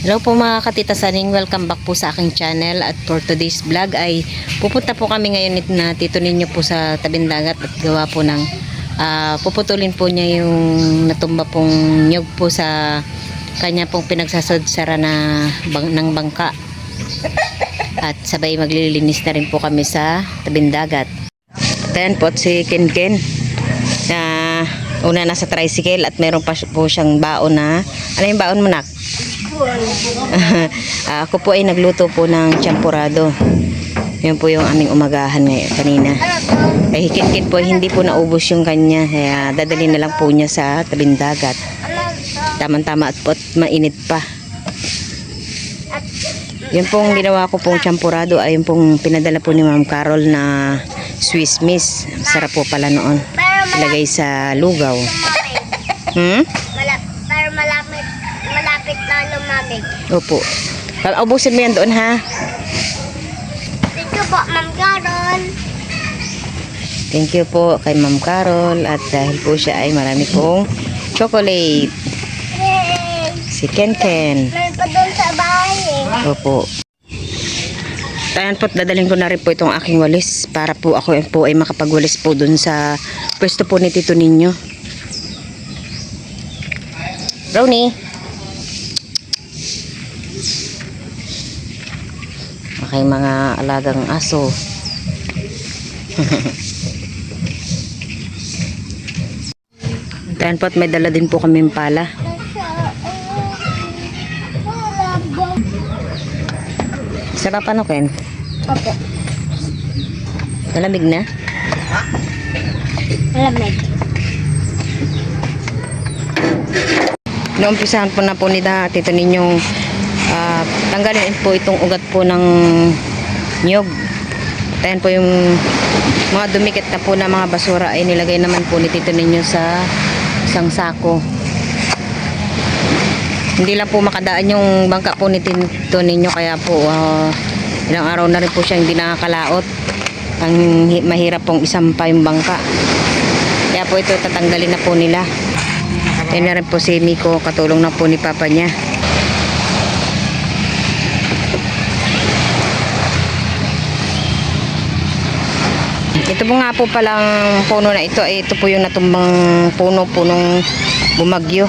Hello po mga katitasaning, welcome back po sa aking channel. At for today's vlog ay pupunta po kami ngayon na tito ninyo po sa tabing dagat at gawa po ng puputulin po niya yung natumba pong nyug po sa kanya pong pinagsasadsara ng bangka. At sabay maglilinis na rin po kami sa tabing dagat. Ayan po si Ken na una nasa tricycle at meron pa po siyang baon na, ano yung baon mo nak? Ako po ay nagluto po ng champurado. Yun po yung aming umagahan kanina. Ay Ken po hindi po naubos yung kanya, kaya dadali na lang po niya sa tabing dagat. Tama-tama at mainit pa. Yun pong ginawa ko pong champurado ay yung pong pinadala po ni Ma'am Carol na Swiss Miss. Sarap po pala noon. Ilagay sa lugaw. Pero malapit na lumamig. Opo. Ubusin mo yan doon ha. Dito po, Ma'am Carol. Thank you po kay Ma'am Carol. At dahil po siya ay marami pong chocolate. Yay! Si Ken. Meron pa doon sa bahay eh. Opo. Ayan po, dadalhin ko na rin po itong aking walis para po ako po ay makapagwalis po dun sa pwesto po ni tito ninyo. Brownie. Okay, mga alagang aso. Ayan po, at may dala din po kami pala. Sarap ano, Ken? Opo. Malamig na? Malamig. Naumpisahan po na po ni tito ninyong tanggalin po itong ugat po ng nyog. Ayan po yung mga dumikit na po na mga basura ay nilagay naman po ni tito ninyo sa isang sako. Hindi lang po makadaan yung bangka po ni tito ninyo, kaya po ilang araw na rin po siya hindi nakakalaot. Ang mahirap pong isampa yung bangka. Kaya po ito tatanggalin na po nila. Yan na rin po si Miko, katulong na po ni papa niya. Ito po nga po palang puno na ito, ito po yung natumbang punong bumagyo.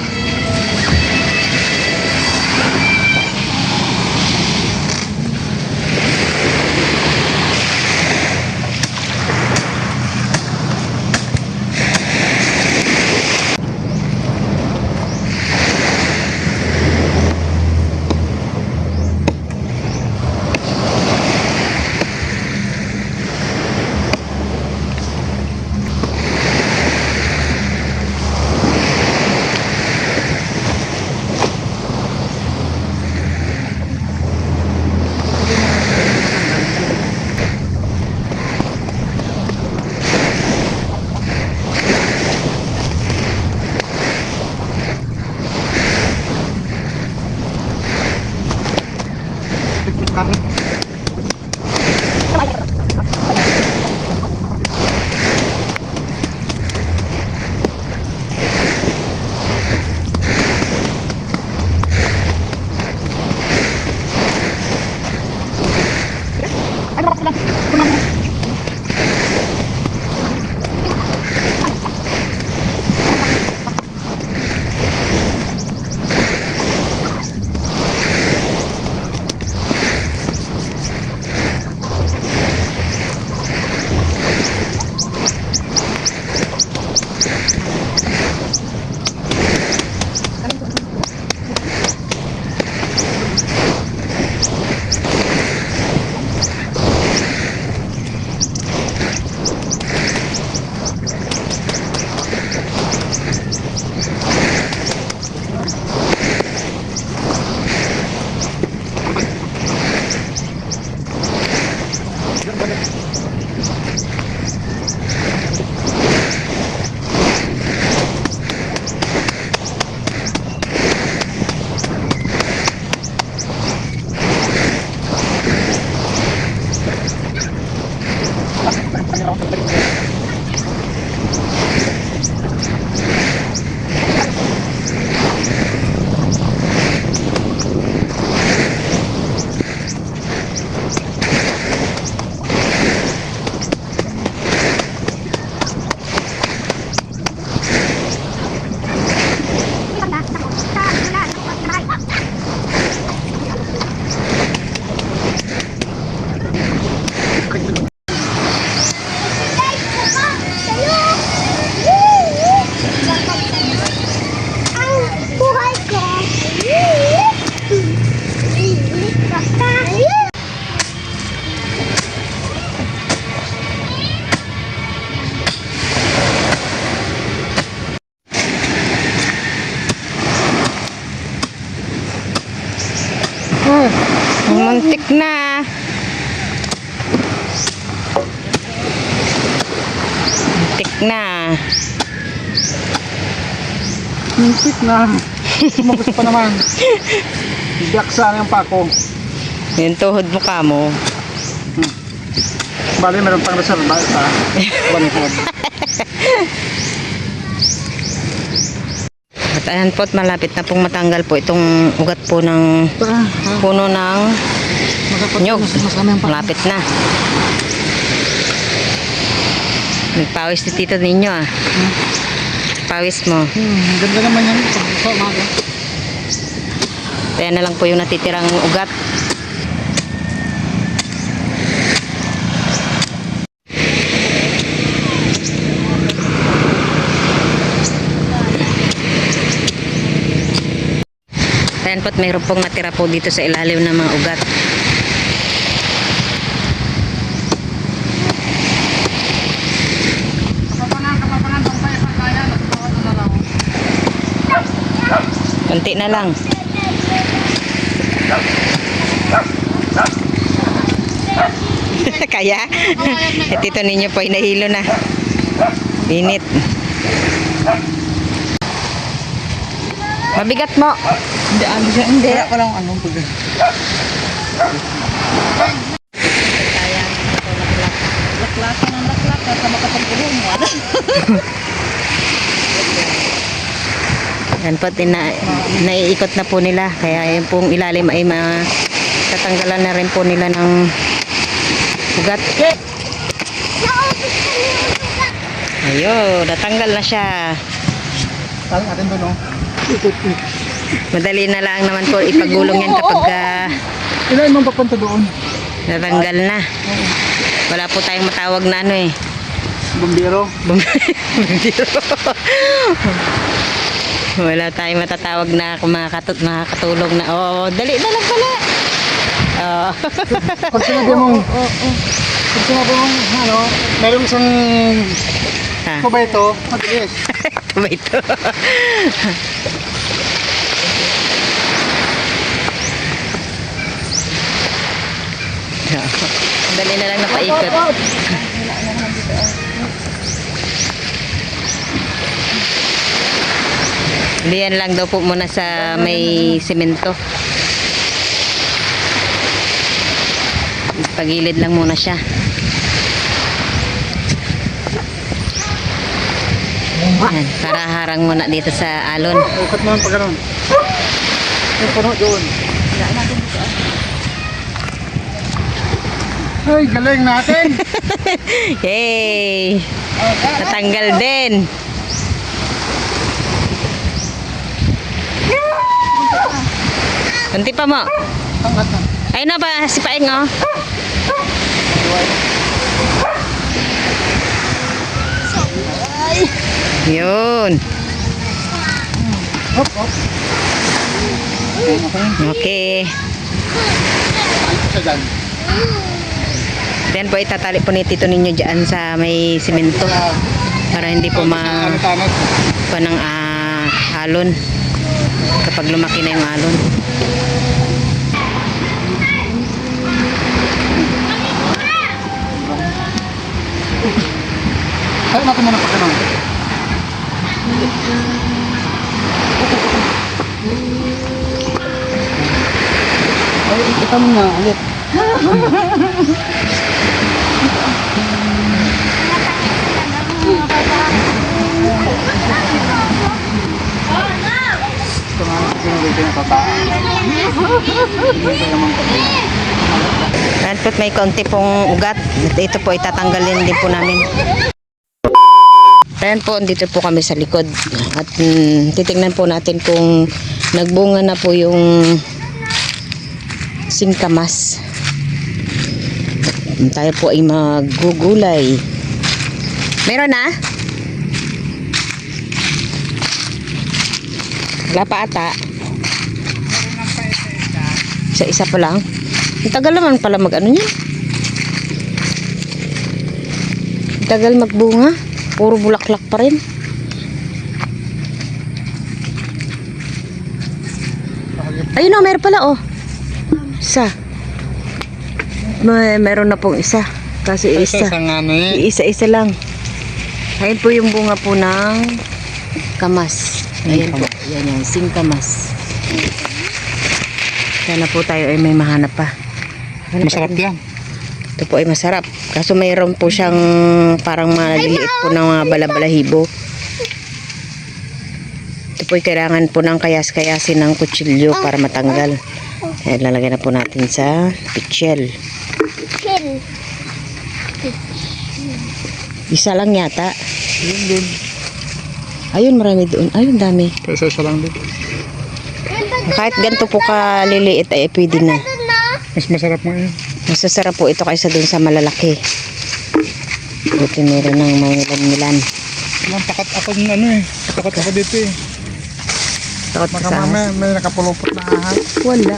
Muntik na. Muntik na. Muntik na. Sumagos pa naman. Biyaksa na yung pako. Yung tuhod mo ka mo. Bali, meron pang reserva ita. One-fold. At ayan po, at malapit na pong matanggal po itong ugat po ng puno ng nyog. Malapit na. Nagpawis si tito ninyo ah. Pawis mo. Ganda naman yan. Sa umaga. Kaya na lang po yung natitirang ugat. Ayan po't mayroon pong natira po dito sa ilalim ng mga ugat. Kunti na lang. Kaya? Ito ninyo po ay nahilo na. Init. Mabigat mo. Hindi. Wala ko lang anong pag... Laklasan ng laklak. Sa makapagpulong mo. Yan po, naiikot na po nila. Kaya yung pong ilalim ay tatanggalan na rin po nila ng ugat. Ayun, natanggal na siya. Tali natin doon, no? Madali na lang naman po ipagulong yan kapag Ilan mong papunta doon? natanggal na. Wala po tayong matawag na ano eh. Bumbiro? Bumbiro. Wala tayong matatawag na kung makakatulong na. Oh, dali na lang pala. Oh. Pag sinabi mong, pag sinabi mong, ano, meron isang kubayto, mabilis. Kubayto. Dali na lang napaikot. Diyan lang daw po muna sa may simento. Pagilid lang muna siya. Yan, para harang muna dito sa alon. Ikot naman pa gano'n. Yung puno doon. Ay, galing natin! Yay! Natanggal din. Kunti pa mo. Tangkat na. Ayun na ba si Paeng oh. Yun. Hop, hop. Okay. Isa dyan. Then po itatali po ni tito ninyo dyan sa may simento para hindi po Ano tanot? ng alon kapag lumaki na yung alon. Tayo natin muna pa gano'n. Ay, ikita mo na ulit. Ito nga ang sinulitin na tataan. Ito naman pa. Ayan po't may konti pong ugat. Ito po itatanggalin din po namin. Ayan po, dito po kami sa likod. At titingnan po natin kung nagbunga na po yung singkamas. Tayo po ay maggugulay. Meron na? Wala pa ata. Sa isa pa lang. Ang tagal naman pala mag-ano niyan. Ang tagal magbunga. Puro bulaklak pa rin. Ayun o, meron pala oh. Isa. meron na pong isa. Kasi isa. Sa nga ni. Isa-isa lang. Ayan po yung bunga po ng kamas. Ayan po. Yan yan. Singkamas. Sana po tayo ay may mahanap pa. Masarap yan. Ito po ay masarap. Kaso mayroon po siyang parang maliliit po ng mga balabalahibo. Ito po ay kailangan po ng kayas-kayasin ng kutsilyo para matanggal. Kaya lalagyan na po natin sa pichel. Chill. Isa lang yata. Yun din. Ayun, marami doon. Ayun, dami. Kaysa isa lang din. Kahit ganito po kaliliit ay pwede na. Doon na. Mas masarap mo yun. Masasarap po ito kaysa doon sa malalaki. Buti meron ng mangilan-milan. Ang takat ako ng ano eh. Takat ako dito eh. Takot ka Baka sa mamaya may nakapulupot na ahas. Wala.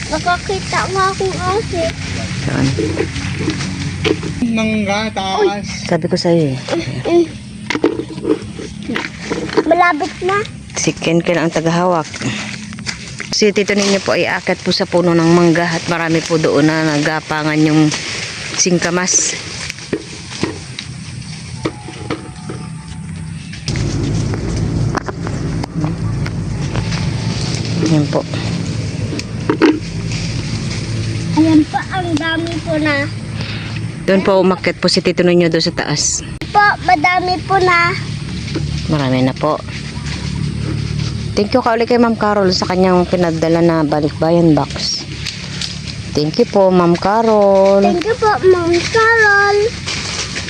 Nakakita nga akong asit. Saan? Nangga, taas. Sabi ko sa'yo eh. Malapit na. Si Ken ang tagahawak. Si tito ninyo po ay akit po sa puno ng mangga at marami po doon na nagapangan yung singkamas. Yan po. Ayan pa, ang dami po na. Doon po umakyat po si tito ninyo doon sa taas. Po, madami po na. Marami na po. Thank you ka ulit kay Ma'am Carol sa kanyang pinadala na balikbayan box. Thank you po Ma'am Carol. Thank you po, Ma'am Carol.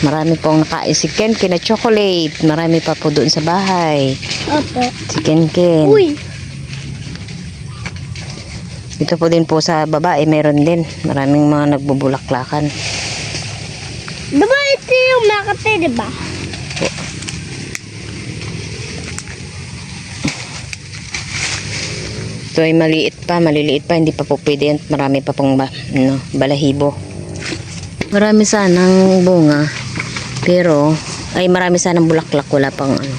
Marami pong nakain si Ken na chocolate. Marami pa po doon sa bahay. Opo. Si Ken. Uy. Dito po din po sa babae meron din. Maraming mga nagbubulaklakan. Diba ito yung Makati, diba? Ito ay maliliit pa, hindi pa po pwede yan. Marami pa pong balahibo. Marami sanang bunga, pero ay marami sanang bulaklak, wala pang ano.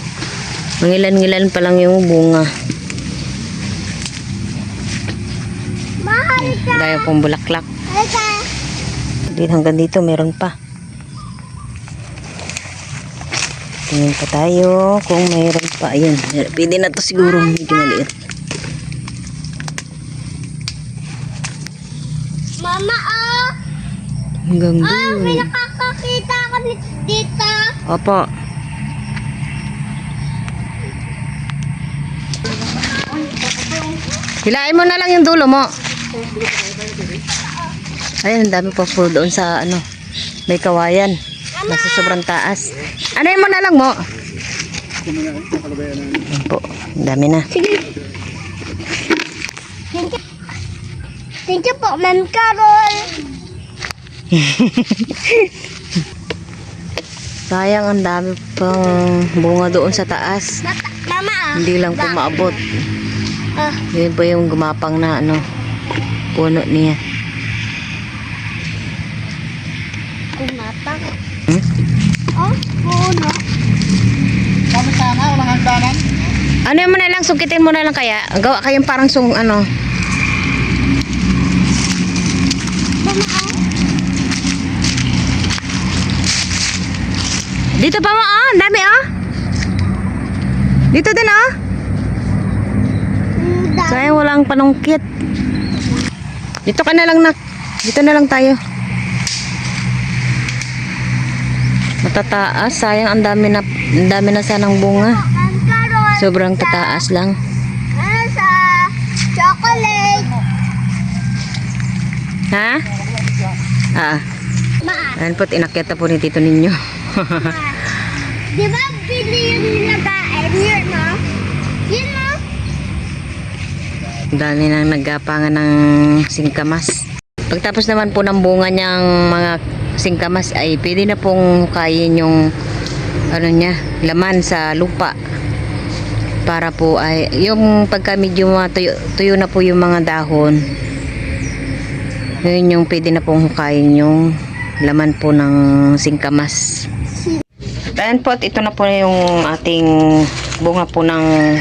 Mangilan-ngilan pa lang yung bunga. Mahal ka. Dahil pong bulaklak. Mahal ka. Din hanggang dito meron pa. Tingin pa tayo kung mayroon pa. Ayun, pwede na to siguro, medyo maliit. Mama, oh. Hanggang Oh, may doon. nakakakita ako dito. Opo. Hilain mo na lang yung dulo mo. Ayun, ang dami pa po doon sa ano, may kawayan. Nasa sobrang taas. Ano mo na lang mo? Ayun po, ang dami na. Thank you po, Ma'am Carol. Sayang, ang dami pang bunga doon sa taas. Mama, ah. Hindi lang po maabot. Ah, Yun po yung gumapang na ano, puno niya. kumapang. Hmm? Oh, puno. Kami sana, walang hagdanan. Ano mo na lang, sukitin mo na lang kaya. Gawa kayong parang ano. Mama, ah. Dito pa mo, oh. Ang dami, oh. Dito din, oh. Sayang walang panungkit. Dito ka na lang, nak. Dito na lang tayo. Matataas. Sayang, ang dami na sanang bunga. Ma'am Carol. Sobrang tataas lang. Ano sa chocolate? Ha? Ah. Ma, Ayan po, inakyat na po ni tito ninyo. di ba pili yung nilagain? Yun, no? Yun, no? Dami nang naggapangan ng singkamas. Pagtapos naman po ng bunga niyang mga singkamas ay pwede na pong hukayin yung ano niya, laman sa lupa. Para po ay yung pagka medyo tuyo na po yung mga dahon. Yun yung pwede na pong hukayin yung laman po ng singkamas. Ayan po, at ito na po yung ating bunga po ng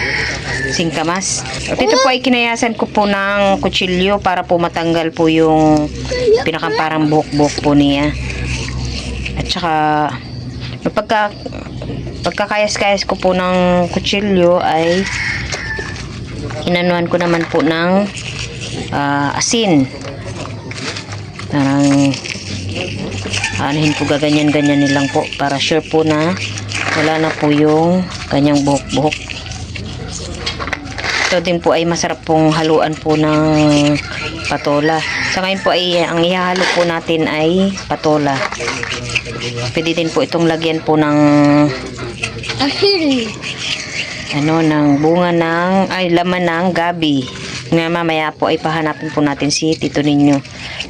singkamas. At ito po ay kinayasan ko po ng kutsilyo para po matanggal po yung parang buhok-buhok po niya. At saka pagkakayas-kayas ko po ng kutsilyo ay inanuhan ko naman po ng asin. Parang anuhin po gaganyan-ganyan nilang po para sure po na wala na po yung kanyang buhok-buhok. Ito din po ay masarap pong haluan po ng patola. Sa ngayon po ay ang ihahalo po natin ay patola. Pwede din po itong lagyan po ng Asin. ng bunga laman ng gabi. Nga mamaya po ay pahanapin po natin si Tito Ninyo.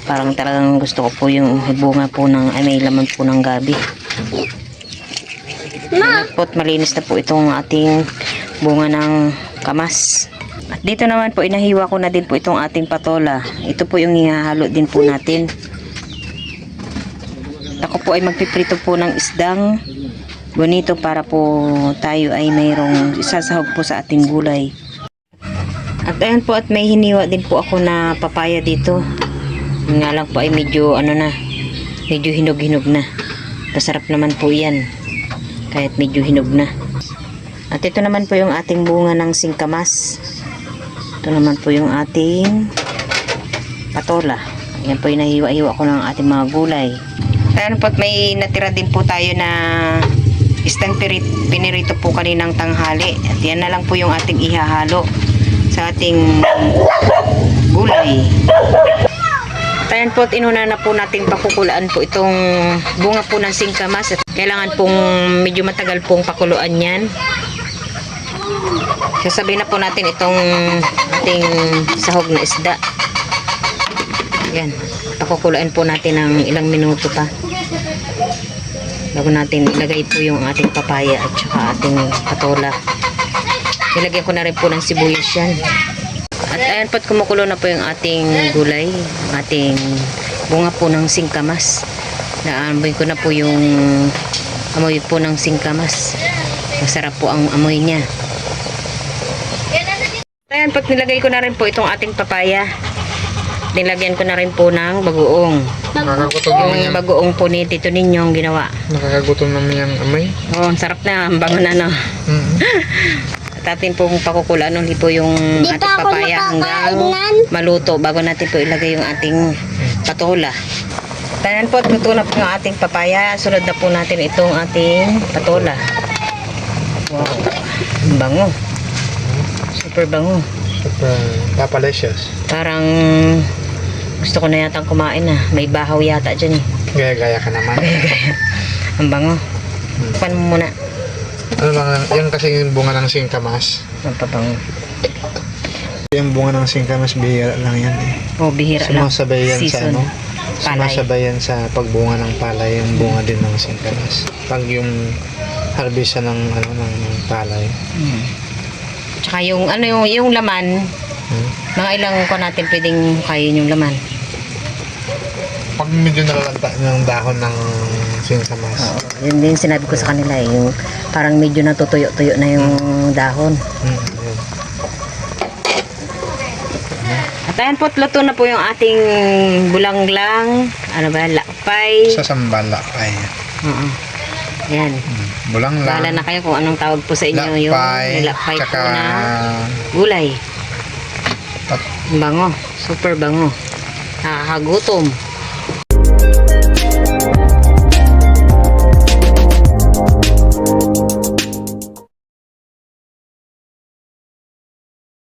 Parang talagang gusto ko po yung bunga po may laman po ng gabi. At po malinis na po itong ating bunga ng kamas. At dito naman po inahiwa ko na din po itong ating patola. Ito po yung ihahalo din po natin. Ako po ay magpiprito po ng isdang bonito para po tayo ay mayroong isasahog po sa ating gulay. At ayan po, at may hiniwa din po ako na papaya dito. Nga lang po ay medyo medyo hinog-hinog na. Masarap naman po yan kahit medyo hinog na. At ito naman po yung ating bunga ng singkamas. Ito naman po yung ating patola. Ayan po yung nahiwa-hiwa ko ng ating mga gulay. Ayan po, at may natira din po tayo na isdang pinirito po kaninang tanghali. At yan na lang po yung ating ihahalo sa ating gulay. Ayan po, at inuna na po nating pakukulaan po itong bunga po ng singkamas. At kailangan pong medyo matagal pong pakuluan yan. Sasabihin na po natin itong ating sahog na isda. Yan, pakukuluan po natin ng ilang minuto pa bago natin ilagay po yung ating papaya at saka ating patola. Nilagyan ko na rin po ng sibuyas yan. At ayan po, kumukulo na po yung ating gulay, ating bunga po ng singkamas. Naamoy ko na po yung amoy po ng singkamas. Masarap po ang amoy niya. Ayan po, nilagay ko na rin po itong ating papaya. Nilagyan ko na rin po ng bagoong. Nakakagutom naman Yung yan. bagoong po ni Tito Ninyo ang ginawa. Nakakagutom naman yung amoy. Oh, ang sarap na, ang bango na, no? At atin pong pakukulaan ulit po yung Di ating pa ako papaya hanggang nakakainan. maluto bago natin po ilagay yung ating patola. Tanan po, luto na po yung ating papaya. Sunod na po natin itong ating patola. Wow, ang bango. Super bango. Papalicious. Parang gusto ko na yatang kumain na. May bahaw yata dyan eh. Gaya-gaya ka naman. Ang bango. Pan mo muna. Ano lang, yung kasi yung bunga ng singkamas. Ang pabango. Yung bunga ng singkamas, bihira lang yan eh. Oh, bihira lang. Sumasabay yan sa Season. Palay. Sumasabay yan sa pagbunga ng palay, yung bunga din ng singkamas. Pag yung harvest ng palay. Tsaka yung yung laman, mga ilang ko natin pwedeng kain yung laman. Pag medyo nalalanta ng dahon ng singkamas. Oo, yun din sinabi ko sa kanila eh, yung parang medyo natutuyo-tuyo na yung dahon. Yun. At ayan po, luto na po yung ating bulanglang, lakpay. Sa sambala ay. Oo. Yan. Bulang lang. Bahala na kayo kung anong tawag po sa inyo yung lakpay po na gulay. Ang bango. Super bango. Nakakagutom.